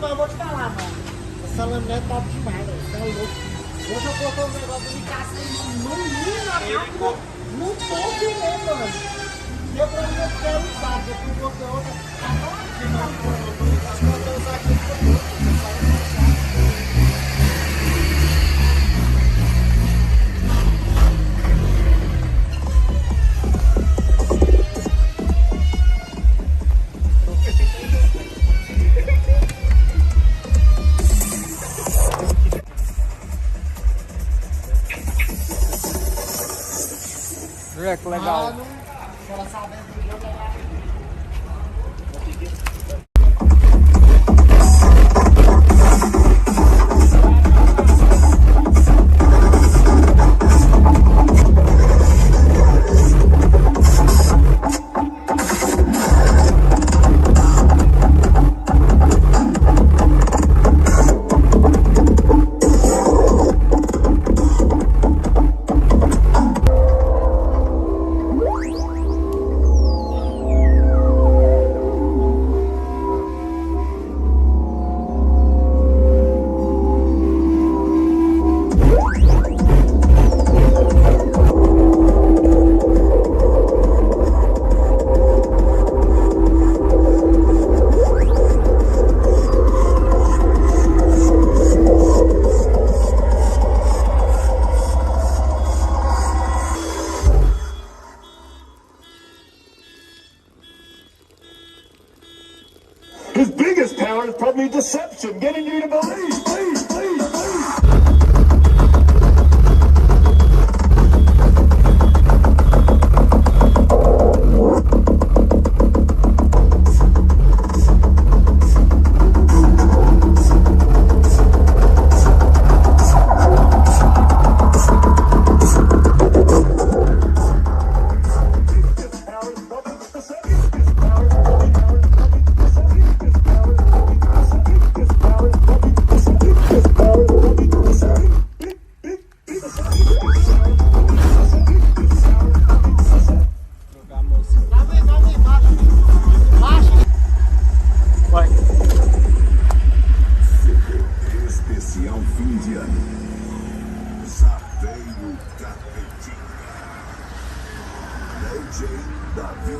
Mas eu vou te falar, mano. Essa lâmina é top demais, velho. Você é louco. Hoje eu coloquei um negócio de caça no mínimo, no topo mesmo, mano. Deu pra mim, eu quero usar. Depois eu coloquei outra. Agora que eu vou usar aqui pro outro. Que legal. His biggest power is probably deception, getting you to believe. Especial fim de ano. Saveiro Capetinha. DJ Davi.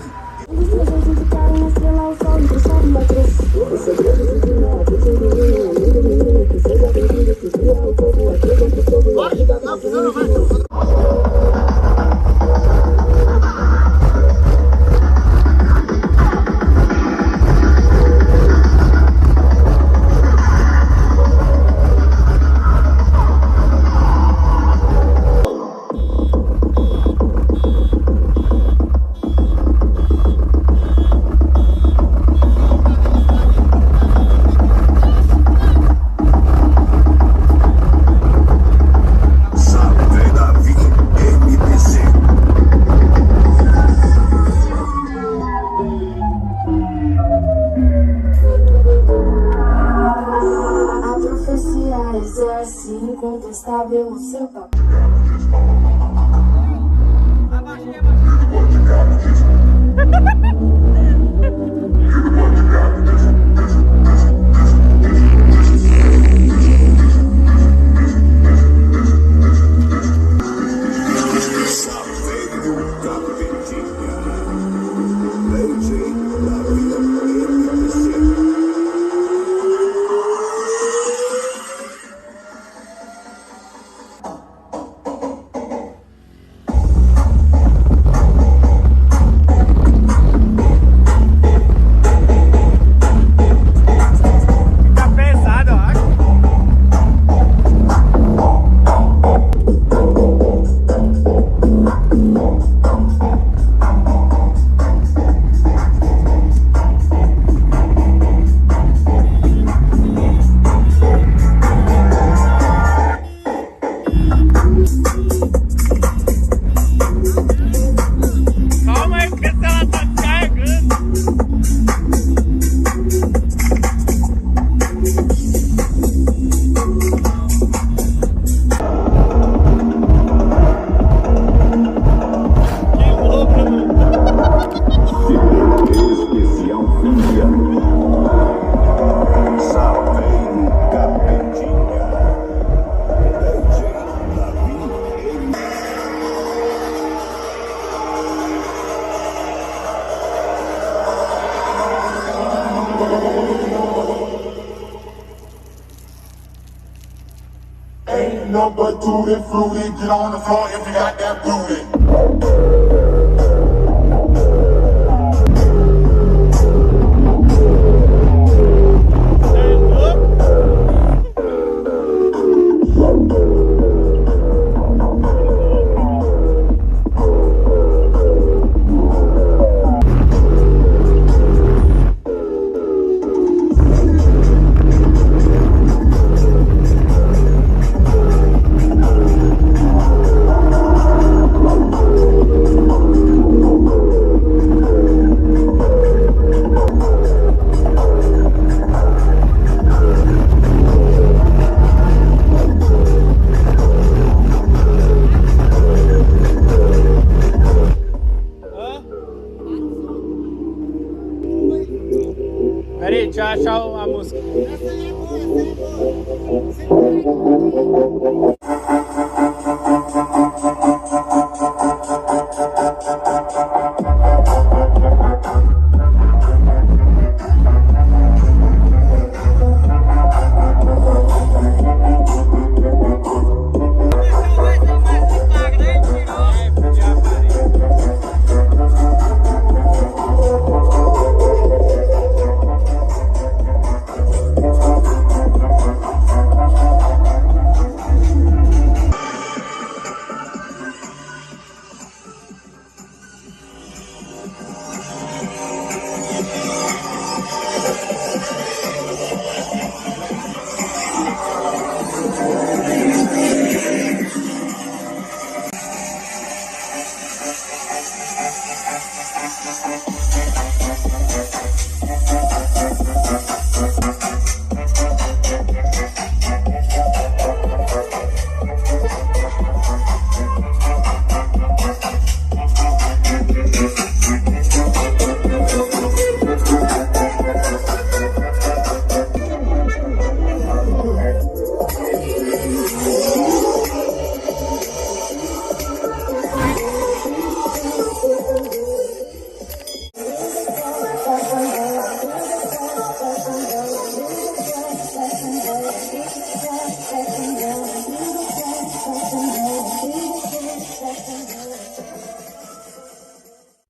Mas é assim, incontestável o seu papel. Saveiro, capetinha. Leve, da vindo, Tá pesado, eu acho. Calma aí, porque ela tá descarregando. Que louco, mano. especial fim de ano. Saveiro, capetinha. Leve, da vindo. Ain't no but tutti fruity. Get on the floor if you got that booty.